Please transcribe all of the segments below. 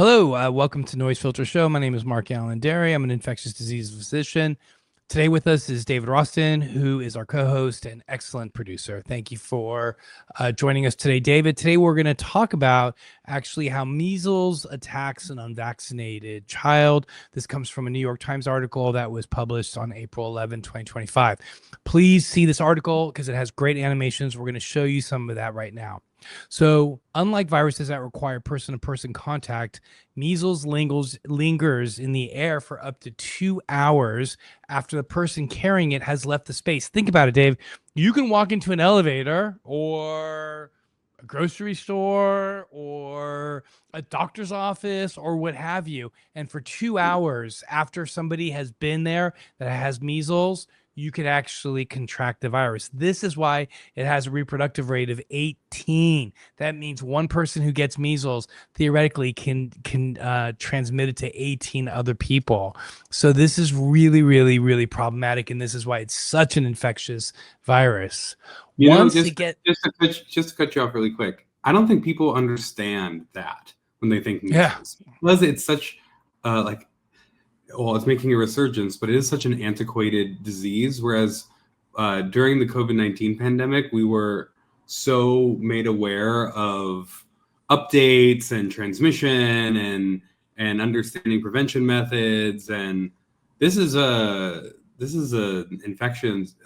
Hello, welcome to NoiseFilter Show. My name is MarkAlain Dery. I'm an infectious disease physician. Today with us is David Roston, who is our co-host and excellent producer. Thank you for joining us today, David. Today we're going to talk about actually how measles attacks an unvaccinated child. This comes from a New York Times article that was published on April 11, 2025. Please see this article because it has great animations. We're going to show you some of that right now. So, unlike viruses that require person-to-person contact, measles lingers in the air for up to 2 hours after the person carrying it has left the space. Think about it, Dave. You can walk into an elevator or a grocery store or a doctor's office or what have you, and for 2 hours after somebody has been there that has measles, you could actually contract the virus. This is why it has a reproductive rate of 18. That means one person who gets measles theoretically can transmit it to 18 other people. So this is really, really, really problematic, and this is why it's such an infectious virus. Just to cut you off really quick, I don't think people understand that when they think measles. Yeah. Because it's such it's making a resurgence, but it is such an antiquated disease. Whereas during the COVID-19 pandemic, we were so made aware of updates and transmission and understanding prevention methods. And this is an infectious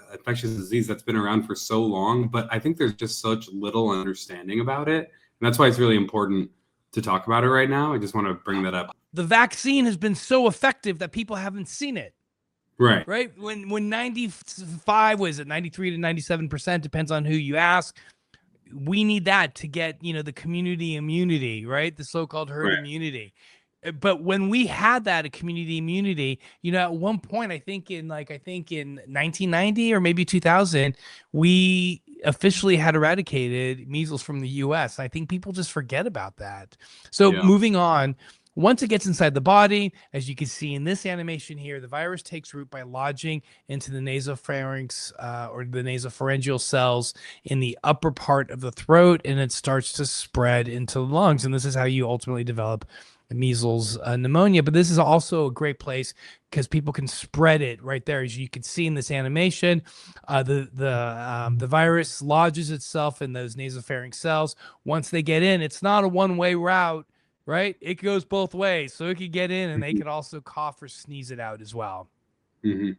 disease that's been around for so long, but I think there's just such little understanding about it. And that's why it's really important to talk about it right now. I just want to bring that up. The vaccine has been so effective that people haven't seen it. Right. When 93 to 97%, depends on who you ask. We need that to get, the community immunity, right? The so-called herd immunity. But when we had that, a community immunity, at one point, I think in 1990 or maybe 2000, we officially had eradicated measles from the US. I think people just forget about that. So moving on, once it gets inside the body, as you can see in this animation here, the virus takes root by lodging into the nasopharynx or the nasopharyngeal cells in the upper part of the throat, and it starts to spread into the lungs. And this is how you ultimately develop measles pneumonia. But this is also a great place because people can spread it right there. As you can see in this animation, the virus lodges itself in those nasopharynx cells. Once they get in, it's not a one-way route, right? It goes both ways. So it could get in and they could also cough or sneeze it out as well. Mm-hmm.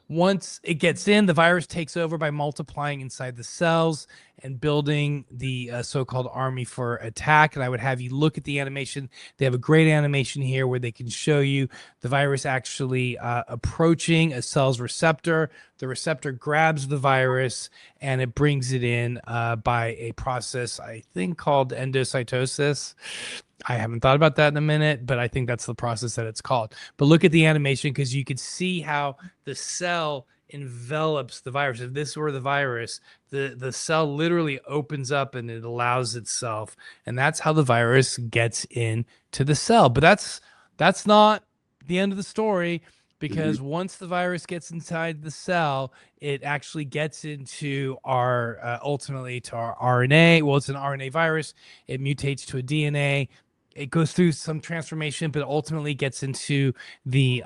Once it gets in, the virus takes over by multiplying inside the cells and building the so-called army for attack. And I would have you look at the animation. They have a great animation here where they can show you the virus actually approaching a cell's receptor. The receptor grabs the virus and it brings it in by a process, I think, called endocytosis. I haven't thought about that in a minute, but I think that's the process that it's called. But look at the animation because you can see how the cell envelops the virus. If this were the virus, the cell literally opens up and it allows itself. And that's how the virus gets into the cell. But that's not the end of the story, because once the virus gets inside the cell, it actually gets into our ultimately to our RNA. Well, it's an RNA virus. It mutates to a DNA. It goes through some transformation, but ultimately gets into the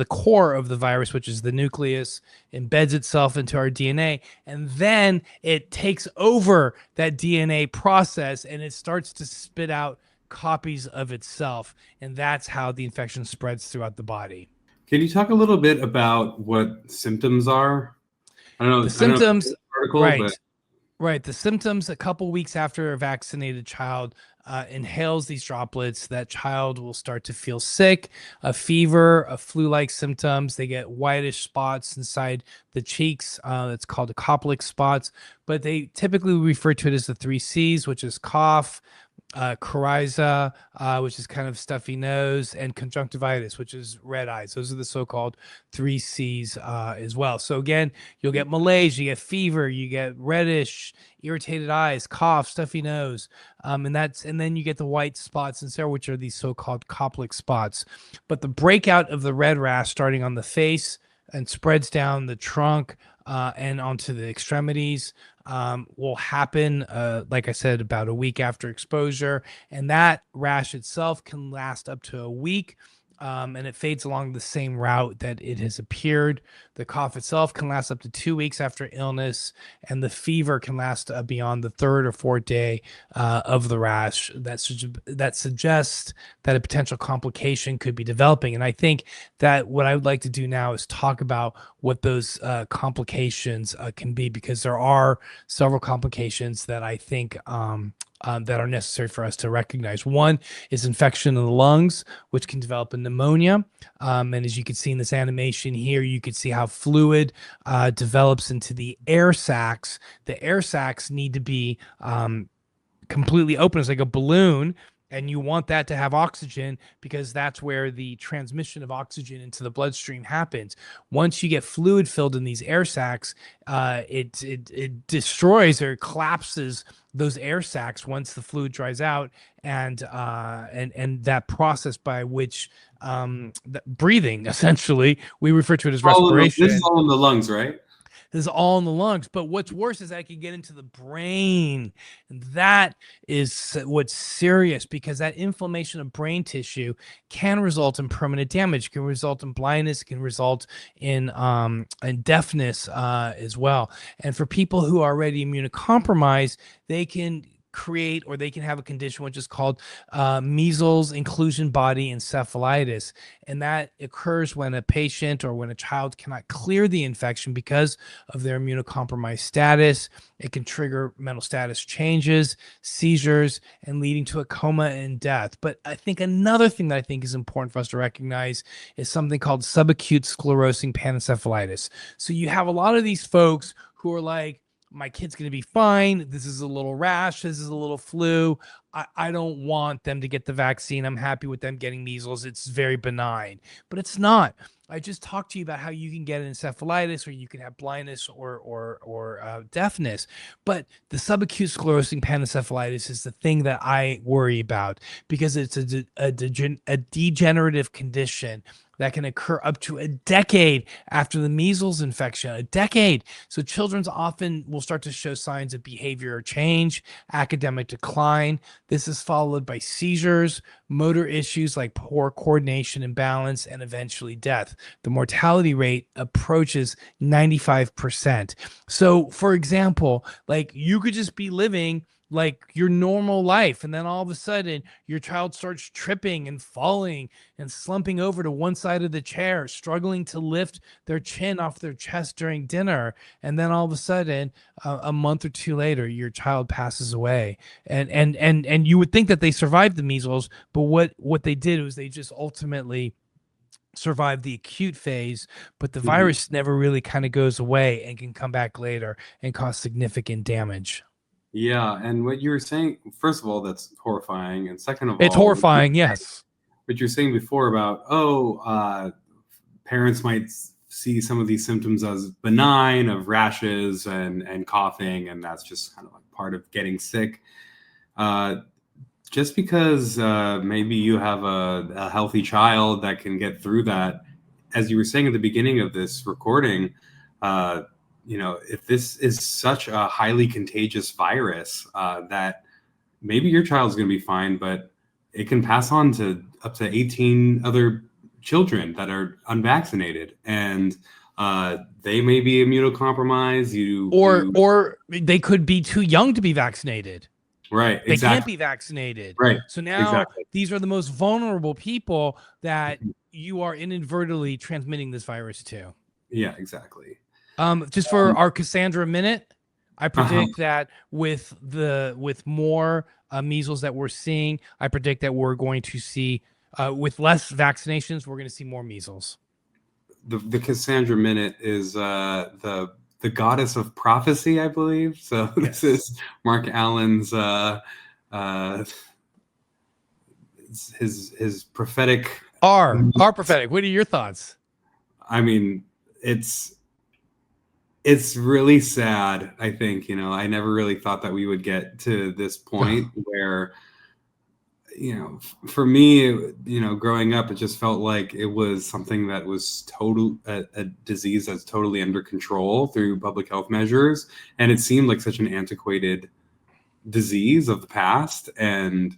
core of the virus, which is the nucleus, embeds itself into our DNA, and then it takes over that DNA process and it starts to spit out copies of itself, and that's how the infection spreads throughout the body. Can you talk a little bit about what symptoms are? I don't know the symptoms. Article, right. The symptoms: a couple weeks after a vaccinated child inhales these droplets, that child will start to feel sick, a fever, a flu-like symptoms. They get whitish spots inside the cheeks. It's called Koplik spots, but they typically refer to it as the 3 C's, which is cough, coryza, which is kind of stuffy nose, and conjunctivitis, which is red eyes. Those are the so-called 3 C's as well. So again, you'll get malaise, you get fever, you get reddish, irritated eyes, cough, stuffy nose, and then you get the white spots and so, which are these so-called Koplik spots. But the breakout of the red rash starting on the face and spreads down the trunk and onto the extremities will happen, like I said, about a week after exposure. And that rash itself can last up to a week. And it fades along the same route that it has appeared. The cough itself can last up to 2 weeks after illness, and the fever can last beyond the third or fourth day of the rash. That suggests that a potential complication could be developing. And I think that what I would like to do now is talk about what those complications can be, because there are several complications that I think that are necessary for us to recognize. One is infection in the lungs, which can develop a pneumonia. And as you can see in this animation here, you can see how fluid develops into the air sacs. The air sacs need to be completely open. It's like a balloon, and you want that to have oxygen, because that's where the transmission of oxygen into the bloodstream happens. Once you get fluid filled in these air sacs, it destroys or collapses those air sacs once the fluid dries out, and that process by which breathing, essentially, we refer to it as respiration. This is all in the lungs, right? This is all in the lungs. But what's worse is that it can get into the brain. And that is what's serious, because that inflammation of brain tissue can result in permanent damage, can result in blindness, can result in deafness as well. And for people who are already immunocompromised, they can create, or they can have a condition which is called measles inclusion body encephalitis. And that occurs when a patient or when a child cannot clear the infection because of their immunocompromised status. It can trigger mental status changes, seizures, and leading to a coma and death. But I think another thing that I think is important for us to recognize is something called subacute sclerosing panencephalitis. So you have a lot of these folks who are like, my kid's going to be fine. This is a little rash. This is a little flu. I don't want them to get the vaccine. I'm happy with them getting measles. It's very benign, but it's not. I just talked to you about how you can get an encephalitis, or you can have blindness or deafness. But the subacute sclerosing panencephalitis is the thing that I worry about, because it's a degenerative condition that can occur up to a decade after the measles infection, a decade. So children often will start to show signs of behavior change, academic decline. This is followed by seizures, motor issues like poor coordination and balance, and eventually death. The mortality rate approaches 95%. So, for example, like, you could just be living like your normal life, and then all of a sudden your child starts tripping and falling and slumping over to one side of the chair, struggling to lift their chin off their chest during dinner, and then all of a sudden a month or two later your child passes away. And you would think that they survived the measles, but what they did was they just ultimately survive the acute phase, but the virus never really kind of goes away and can come back later and cause significant damage. Yeah, and what you were saying, first of all, that's horrifying, and second of It's all, horrifying, yes. what you're saying before about, parents might see some of these symptoms as benign, of rashes and coughing, and that's just kind of like part of getting sick. Just because maybe you have a healthy child that can get through that, as you were saying at the beginning of this recording, if this is such a highly contagious virus, that maybe your child's going to be fine, but it can pass on to up to 18 other children that are unvaccinated, and they may be immunocompromised. Or they could be too young to be vaccinated. Right. They exactly. can't be vaccinated. Right. So now exactly. these are the most vulnerable people that you are inadvertently transmitting this virus to. Yeah, exactly. Just for our Cassandra minute, I predict that with more measles that we're seeing, I predict that we're going to see, with less vaccinations, we're going to see more measles. The Cassandra minute is the goddess of prophecy, I believe. So Yes. This is MarkAlain's his prophetic. Our prophetic. What are your thoughts? I mean, it's really sad. I think, I never really thought that we would get to this point where, for me, growing up, it just felt like it was something that was a disease that's totally under control through public health measures. And it seemed like such an antiquated disease of the past. And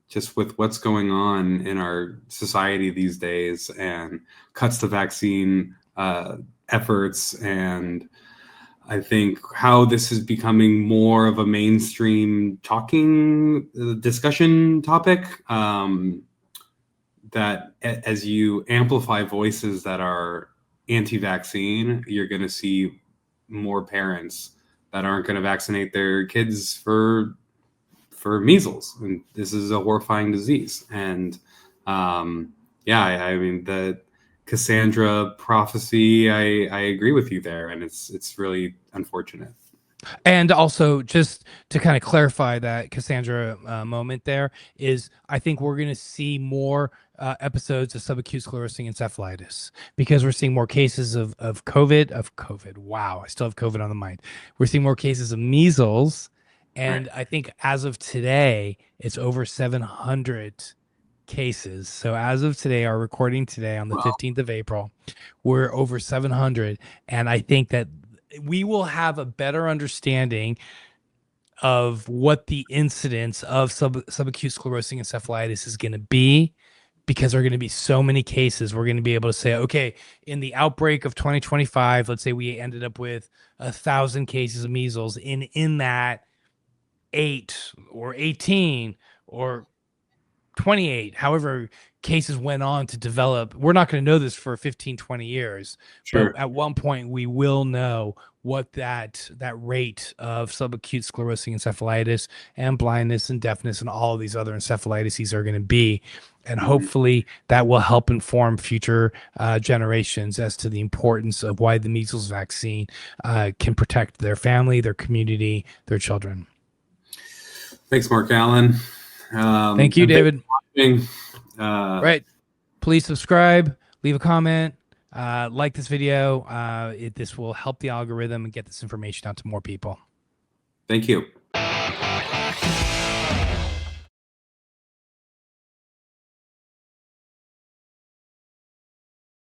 just with what's going on in our society these days and cuts to vaccine efforts, and I think how this is becoming more of a mainstream discussion topic, that as you amplify voices that are anti-vaccine, you're going to see more parents that aren't going to vaccinate their kids for measles. And this is a horrifying disease. And I mean, the Cassandra prophecy, I agree with you there, and it's really unfortunate. And also, just to kind of clarify that Cassandra moment, there is, I think we're going to see more episodes of subacute sclerosing encephalitis, because we're seeing more cases of COVID. Wow, I still have COVID on the mind. We're seeing more cases of measles, and Right. I think as of today, it's over 700 cases. So as of today, our recording today on the Wow. 15th of April, we're over 700. And I think that we will have a better understanding of what the incidence of subacute sclerosing encephalitis is going to be, because there are going to be so many cases. We're going to be able to say, okay, in the outbreak of 2025, let's say we ended up with 1,000 cases of measles. In that 8 or 18 or 28, however cases went on to develop, we're not going to know this for 15, 20 years. Sure. But at one point we will know what that rate of subacute sclerosing encephalitis and blindness and deafness and all of these other encephalitises are going to be. And hopefully that will help inform future generations as to the importance of why the measles vaccine can protect their family, their community, their children. Thanks, MarkAlain. Thank you, David. Right. Please subscribe, leave a comment, like this video. This will help the algorithm and get this information out to more people. Thank you.